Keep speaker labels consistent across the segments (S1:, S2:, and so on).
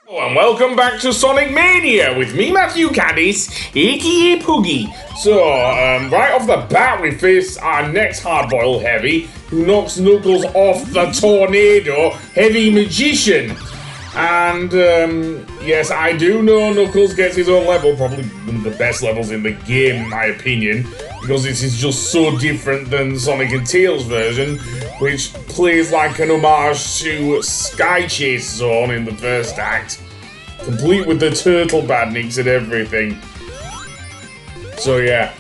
S1: Hello and welcome back to Sonic Mania with me, Matthew Caddis, aka Poogie. So, right off the bat, we face our next hardboiled heavy who knocks Knuckles off the tornado heavy magician. And, yes, I do know Knuckles gets his own level, probably one of the best levels in the game, in my opinion, because this is just so different than Sonic and Tails version, which plays like an homage to Sky Chase Zone in the first act, complete with the turtle badniks and everything. So yeah,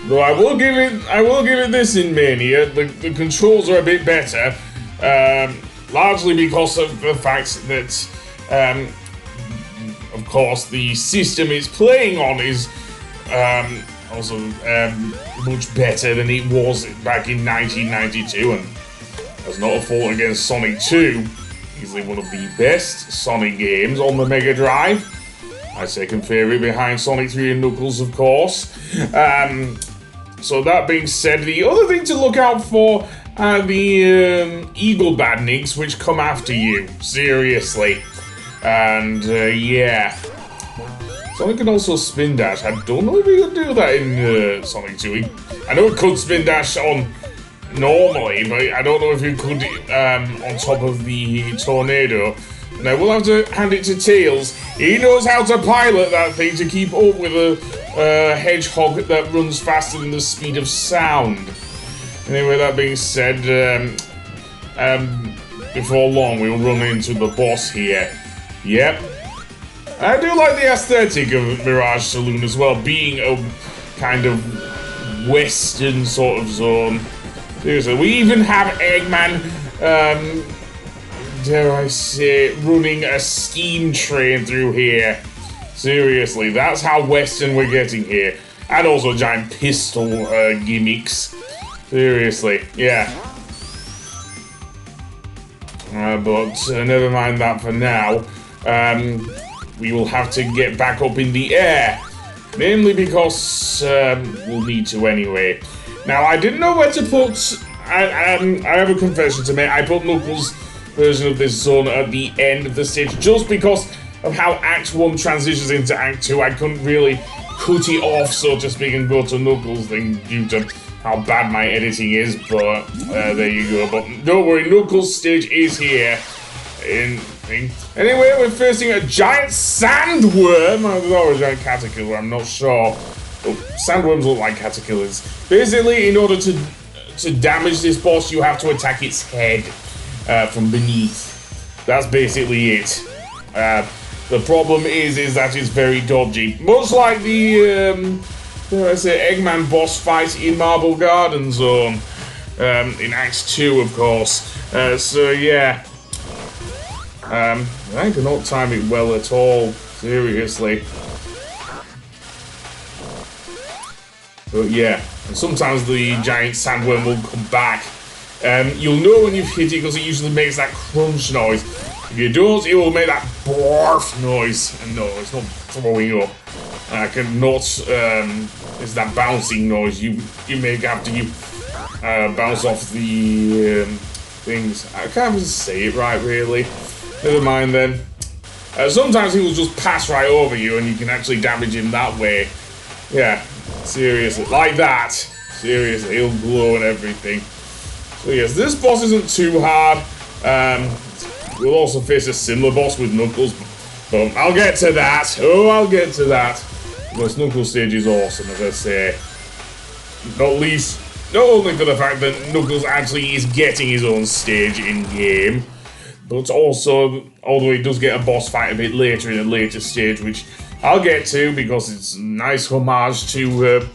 S1: though I will give it this in Mania. The controls are a bit better, largely because of the fact that, of course, the system it's playing on is also much better than it was back in 1992, and that's not a fault against Sonic 2. Easily one of the best Sonic games on the Mega Drive. My second favourite behind Sonic 3 and Knuckles, of course. So that being said, the other thing to look out for are the Eagle Badniks, which come after you. Seriously. And yeah. Sonic can also spin dash. I don't know if he could do that in Sonic 2. I know it could spin dash on normally, but I don't know if you could on top of the tornado. And I will have to hand it to Tails. He knows how to pilot that thing to keep up with a hedgehog that runs faster than the speed of sound. Anyway, that being said, before long we'll run into the boss here. Yep. I do like the aesthetic of Mirage Saloon as well, being a kind of western sort of zone. Seriously, we even have Eggman, dare I say, running a steam train through here. Seriously, that's how western we're getting here. And also giant pistol gimmicks. Seriously, yeah. But never mind that for now. We will have to get back up in the air. Mainly because we'll need to anyway. Now, I didn't know where to put... I have a confession to make. I put Knuckles' version of this zone at the end of the stage just because of how Act 1 transitions into Act 2. I couldn't really cut it off, so to speak, and go to Knuckles' thing due to how bad my editing is, but there you go. But don't worry, Knuckles' stage is here. Anyway, we're facing a giant sandworm. I thought it was a giant caterkiller, I'm not sure. Oh, sandworms look like caterkillers. Basically, in order to damage this boss, you have to attack its head from beneath. That's basically it. The problem is that it's very dodgy. Much like the, dare I say, Eggman boss fight in Marble Garden Zone. In Act 2, of course. So, yeah. I cannot time it well at all. Seriously. But yeah, and sometimes the giant sandworm will come back. You'll know when you've hit it because it usually makes that crunch noise. If you don't, it will make that barf noise. And no, it's not throwing up. I cannot, it's that bouncing noise you make after you bounce off the things. I can't even say it right, really. Never mind then. Sometimes he will just pass right over you and you can actually damage him that way. Yeah. Seriously, like that. Seriously, he'll glow and everything. So yes, this boss isn't too hard. We'll also face a similar boss with Knuckles, but I'll get to that. Oh, I'll get to that. Because Knuckles' stage is awesome, as I say. Not only for the fact that Knuckles actually is getting his own stage in-game, but also, although he does get a boss fight a bit later in a later stage, which I'll get to because it's a nice homage to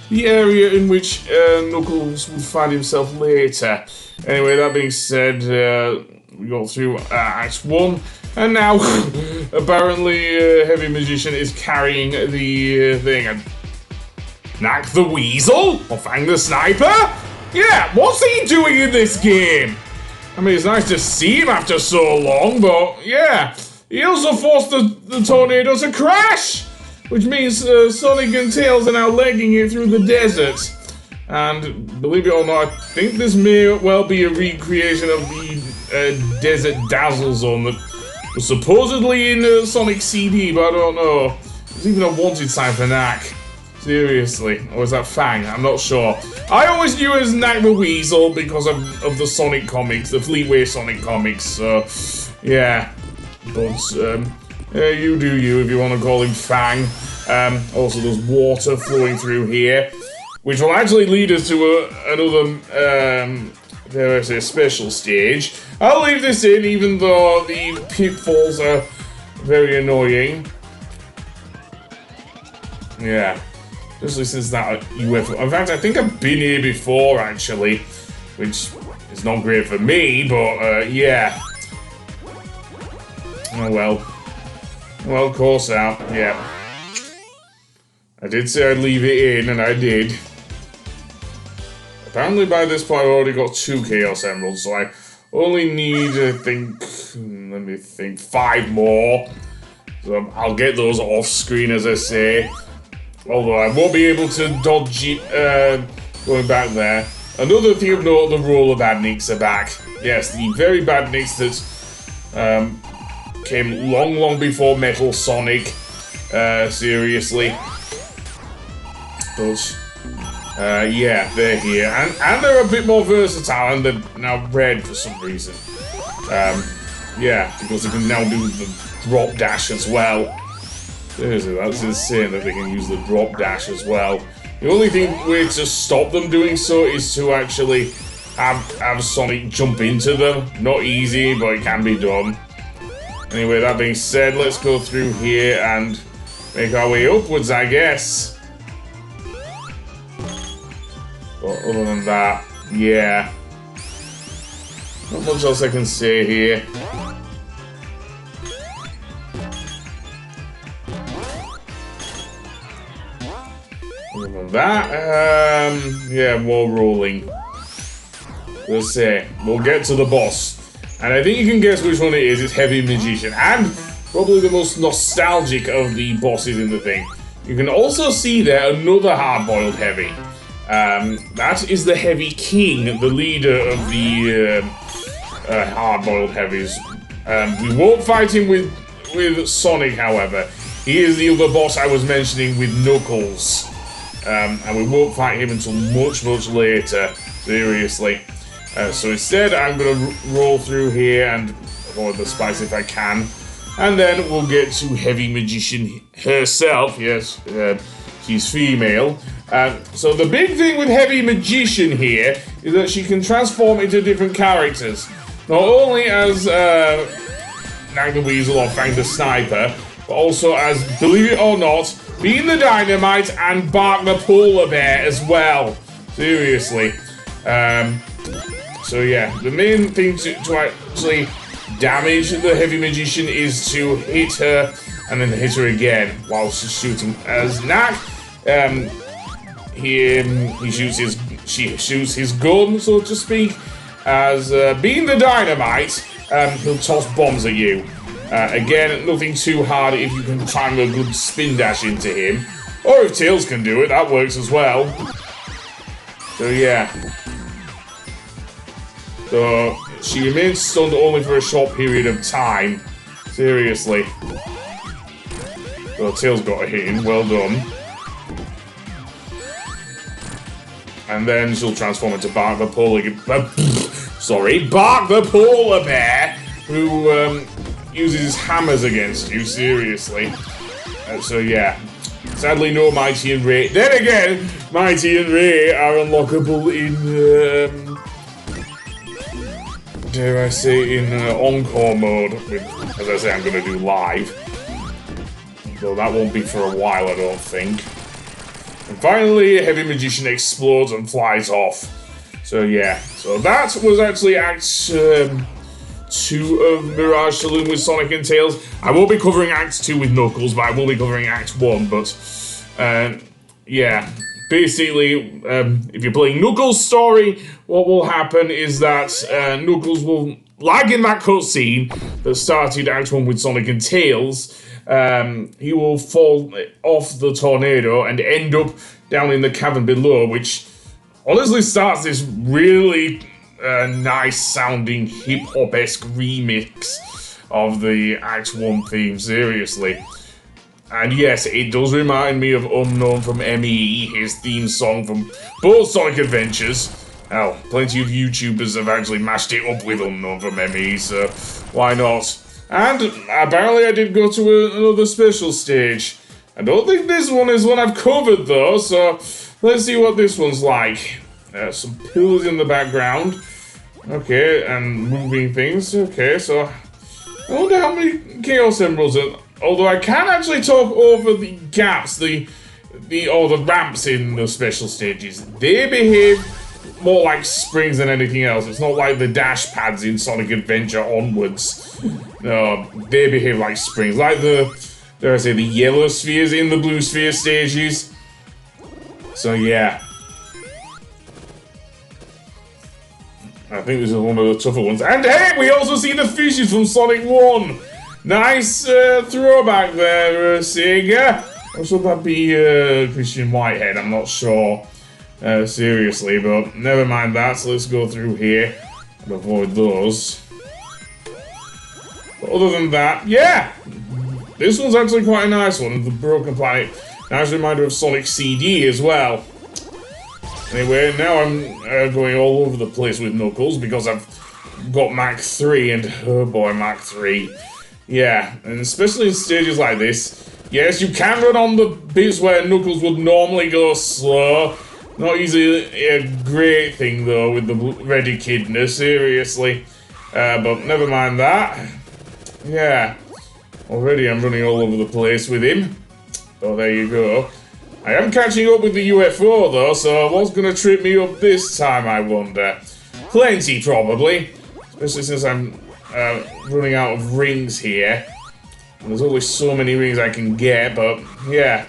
S1: the area in which Knuckles would find himself later. Anyway, that being said, we got through Act 1, and now apparently Heavy Magician is carrying the thing. And Knack the Weasel? Or Fang the Sniper? Yeah, what's he doing in this game? I mean, it's nice to see him after so long, but yeah. He also forced the tornado to crash, which means Sonic and Tails are now legging it through the desert. And believe it or not, I think this may well be a recreation of the desert Dazzle zone that was supposedly in Sonic CD, but I don't know. There's even a wanted sign for Knack. Seriously. Or is that Fang? I'm not sure. I always knew it as Knack the Weasel because of the Sonic comics, the Fleetway Sonic comics, so yeah. But, you do you if you want to call him Fang. Also, there's water flowing through here, which will actually lead us to another, dare I say, special stage. I'll leave this in, even though the pitfalls are very annoying. Yeah, especially since that UFO. In fact, I think I've been here before, actually, which is not great for me, but, yeah. Oh, well. Well, course out, yeah. I did say I'd leave it in, and I did. Apparently by this point I've already got 2 Chaos Emeralds, so I only need, I think, let me think, 5 more. So I'll get those off screen, as I say. Although I won't be able to dodge it, going back there. Another thing of note, the roller badniks are back. Yes, the very badniks that, came long before Metal Sonic, seriously. But, yeah, they're here. And they're a bit more versatile, and they're now red for some reason. Yeah, because they can now do the drop dash as well. Seriously, that's insane that they can use the drop dash as well. The only way to stop them doing so is to actually have Sonic jump into them. Not easy, but it can be done. Anyway, that being said, let's go through here and make our way upwards, I guess. But other than that, yeah. Not much else I can say here. Other than that, yeah, more rolling. Let's say, we'll get to the boss. And I think you can guess which one it is. It's Heavy Magician. And probably the most nostalgic of the bosses in the thing. You can also see there another hard-boiled Heavy. That is the Heavy King, the leader of the hard-boiled Heavies. We won't fight him with Sonic, however. He is the other boss I was mentioning with Knuckles. And we won't fight him until much later. Seriously. So instead, I'm going to roll through here and avoid the spikes if I can. And then we'll get to Heavy Magician herself. Yes, she's female. So the big thing with Heavy Magician here is that she can transform into different characters. Not only as Nag the Weasel or Fang the Sniper, but also as, believe it or not, Bean the Dynamite and Bark the Polar Bear as well. Seriously. So yeah, the main thing to actually damage the Heavy Magician is to hit her and then hit her again while she's shooting. As Knack, she shoots his gun, so to speak. As Being the Dynamite, he'll toss bombs at you. Again, nothing too hard if you can time a good spin dash into him. Or if Tails can do it, that works as well. So yeah. So, she remains stunned only for a short period of time. Seriously. So, Tails got a hit in. Well done. And then she'll transform into Bark the Polar... Bark the Polar Bear, who uses his hammers against you. Seriously. So, yeah. Sadly, no Mighty and Ray. Then again, Mighty and Ray are unlockable in... dare I say, in Encore mode, which, as I say, I'm going to do live. Though that won't be for a while, I don't think. And finally, Heavy Magician explodes and flies off. So yeah, so that was actually Act 2 of Mirage Saloon with Sonic and Tails. I won't be covering Act 2 with Knuckles, but I will be covering Act 1, but yeah. Basically, if you're playing Knuckles' story, what will happen is that Knuckles will, like in that cutscene that started Act 1 with Sonic and Tails, he will fall off the tornado and end up down in the cavern below, which honestly starts this really nice-sounding hip-hop-esque remix of the Act 1 theme, seriously. And yes, it does remind me of Unknown from ME, his theme song from both Sonic Adventures. Hell, plenty of YouTubers have actually mashed it up with Unknown from ME, so why not? And apparently I did go to another special stage. I don't think this one is one I've covered though, so let's see what this one's like. Some pillars in the background. Okay, and moving things. Okay, so I wonder how many Chaos Emeralds are. Although I can actually talk over the gaps, the ramps in the special stages. They behave more like springs than anything else. It's not like the dash pads in Sonic Adventure onwards. No, they behave like springs, like dare I say, the yellow spheres in the blue sphere stages. So yeah. I think this is one of the tougher ones. And hey, we also see the fishes from Sonic 1! Nice throwback there, Sega. Or should that be Christian Whitehead? I'm not sure. Seriously, but never mind that. So let's go through here and avoid those. But other than that, yeah! This one's actually quite a nice one. The Broken Planet. Nice reminder of Sonic CD as well. Anyway, now I'm going all over the place with Knuckles because I've got Mach 3 and oh boy, Mach 3. Yeah, and especially in stages like this. Yes, you can run on the bits where Knuckles would normally go slow. Not usually a great thing though with the red echidna, seriously. But never mind that. Yeah, already I'm running all over the place with him. So there you go. I am catching up with the UFO though, so what's gonna trip me up this time, I wonder? Plenty, probably. Especially since I'm running out of rings here. And there's only so many rings I can get, but yeah.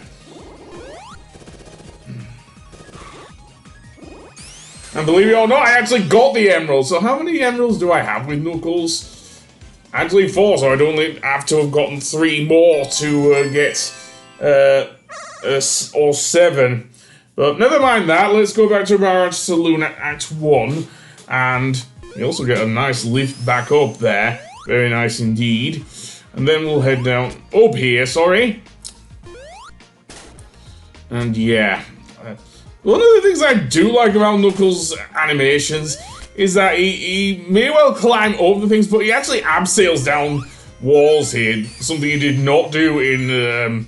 S1: And believe it or not, I actually got the emeralds. So how many emeralds do I have with Knuckles? Actually 4, so I'd only have to have gotten 3 more to get or 7. But never mind that, let's go back to Mirage Saloon at Act 1. And you also get a nice lift back up there. Very nice indeed. And then we'll head down up here, sorry. And yeah. One of the things I do like about Knuckles' animations is that he may well climb over things, but he actually abseils down walls here. Something he did not do in,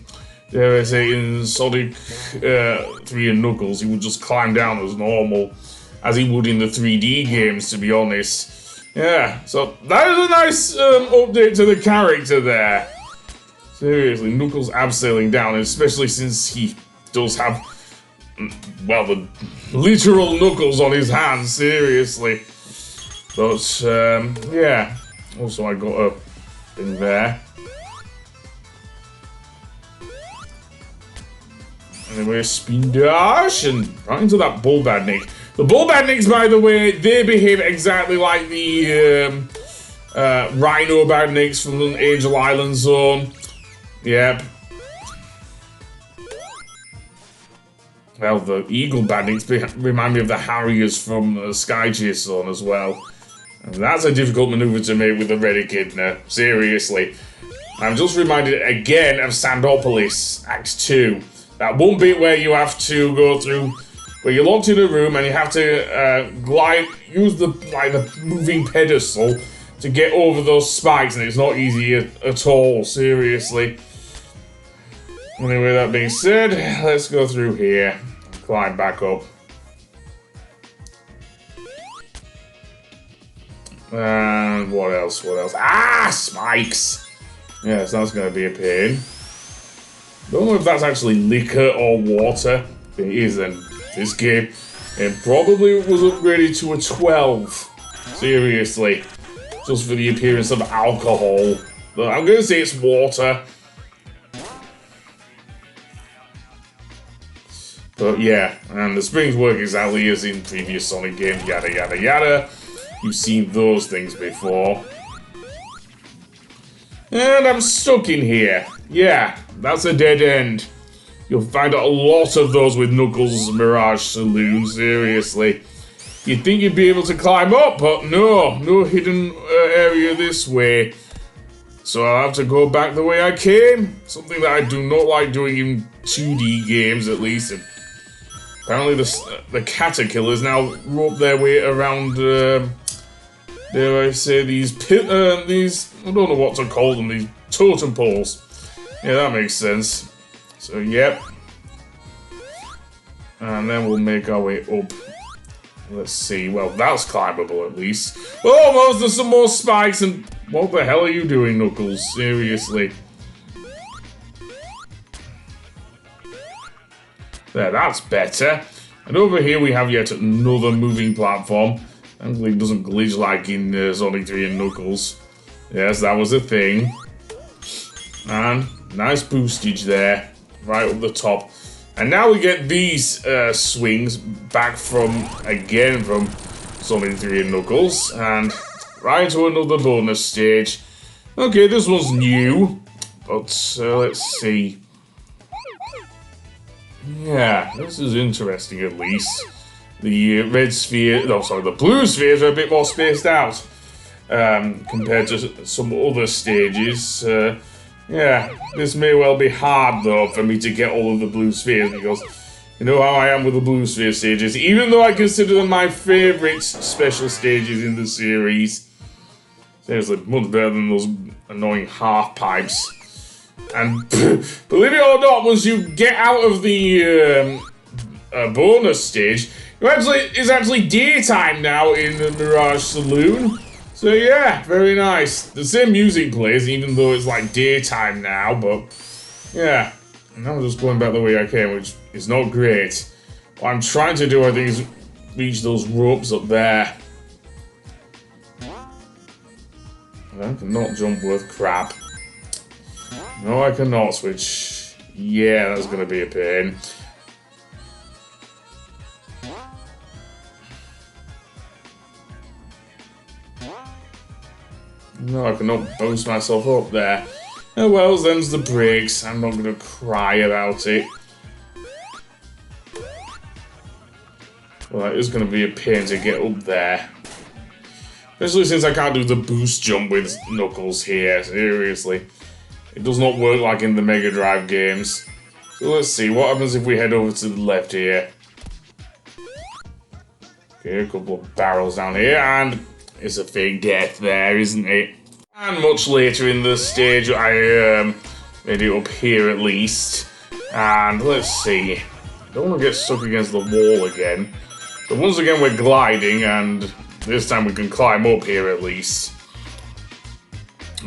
S1: dare I say, in Sonic 3 and Knuckles. He would just climb down as normal, as he would in the 3D games, to be honest. Yeah, so that is a nice update to the character there. Seriously, Knuckles abseiling down, especially since he does have, well, the literal Knuckles on his hands, seriously. But, yeah. Also, I got a thing there. Anyway, spin dash, and right into that Bulbadnik. The Bulbadniks, by the way, they behave exactly like the Rhino Badniks from the Angel Island Zone. Yep. Well, the Eagle Badniks remind me of the Harriers from Sky Chase Zone as well. And that's a difficult maneuver to make with the Red Echidna, seriously. I'm just reminded again of Sandopolis, Act 2. That one bit where you have to go through, where you're locked in a room and you have to use the moving pedestal to get over those spikes, and it's not easy at all, seriously. Anyway, that being said, let's go through here, climb back up. And what else? Ah, spikes! Yes, that's going to be a pain. Don't know if that's actually liquor or water. If it is, then this game, it probably was upgraded to a 12. Seriously. Just for the appearance of alcohol. But I'm going to say it's water. But yeah, and the springs work exactly as in previous Sonic games, yada yada yada. You've seen those things before. And I'm stuck in here. Yeah, that's a dead end. You'll find a lot of those with Knuckles' Mirage Saloon, seriously. You'd think you'd be able to climb up, but no hidden area this way. So I'll have to go back the way I came. Something that I do not like doing in 2D games, at least. And apparently the caterkillers now rope their way around, dare I say, these, I don't know what to call them, these totem poles. Yeah, that makes sense. So, yep. And then we'll make our way up. Let's see. Well, that's climbable at least. Almost. There's some more spikes and... What the hell are you doing, Knuckles? Seriously. There, that's better. And over here we have yet another moving platform. Thankfully it doesn't glitch like in Sonic 3 and Knuckles. Yes, that was a thing. And nice boostage there. Right up the top. And now we get these swings back from Sonic 3 and Knuckles, and right into another bonus stage. Okay, this one's new, but let's see. Yeah, this is interesting at least. The the blue spheres are a bit more spaced out compared to some other stages. Yeah, this may well be hard though for me to get all of the blue spheres because you know how I am with the blue sphere stages. Even though I consider them my favourite special stages in the series. Seriously, much better than those annoying half pipes. And believe it or not, once you get out of the bonus stage, it's actually daytime now in the Mirage Saloon. So yeah, very nice. The same music plays, even though it's like daytime now, but yeah. And I'm just going back the way I came, which is not great. What I'm trying to do, I think, is reach those ropes up there. I cannot jump worth crap. No, I cannot, which, yeah, that's going to be a pain. No, I cannot boost myself up there. Oh well, them's the brakes. I'm not gonna cry about it. Well, it is gonna be a pain to get up there. Especially since I can't do the boost jump with Knuckles here, seriously. It does not work like in the Mega Drive games. So let's see, what happens if we head over to the left here? Okay, a couple of barrels down here, and it's a fake death there, isn't it? And much later in the stage, I made it up here at least. And let's see. I don't want to get stuck against the wall again. So once again, we're gliding, and this time we can climb up here at least.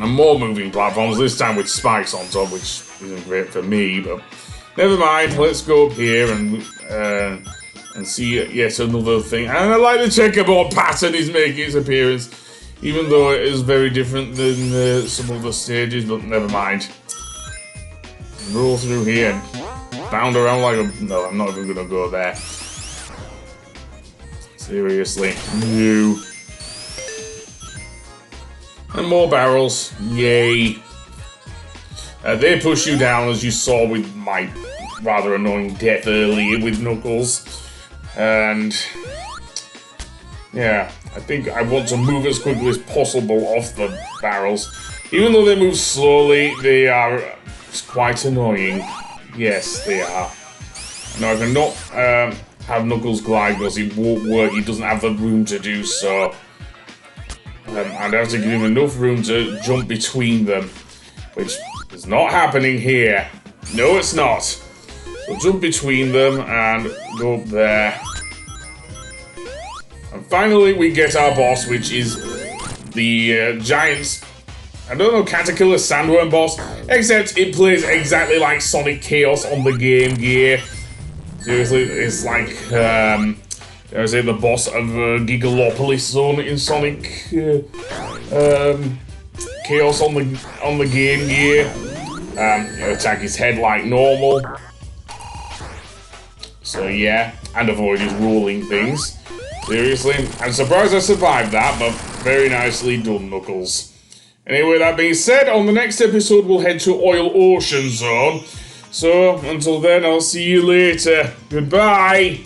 S1: And more moving platforms, this time with spikes on top, which isn't great for me, but never mind. Let's go up here and see yet another thing. And I like the checkerboard pattern is making its appearance, even though it is very different than some other stages, but never mind. Roll through here and bound around like a... No, I'm not even gonna go there. Seriously. No. And more barrels. Yay. They push you down, as you saw with my rather annoying death earlier with Knuckles. And yeah, I think I want to move as quickly as possible off the barrels. Even though they move slowly, they are quite annoying. Yes, they are. Now I cannot have Knuckles glide because it won't work. He doesn't have the room to do so. I'd have to give him enough room to jump between them, which is not happening here. No, it's not. So jump between them and go up there. And finally we get our boss, which is the giant, I don't know, caterkiller sandworm boss, except it plays exactly like Sonic Chaos on the Game Gear. Seriously, it's like, I say the boss of Gigalopolis Zone in Sonic Chaos on the Game Gear. You attack his head like normal. So yeah, and avoid his rolling things. Seriously, I'm surprised I survived that, but very nicely done, Knuckles. Anyway, that being said, on the next episode we'll head to Oil Ocean Zone. So, until then, I'll see you later. Goodbye!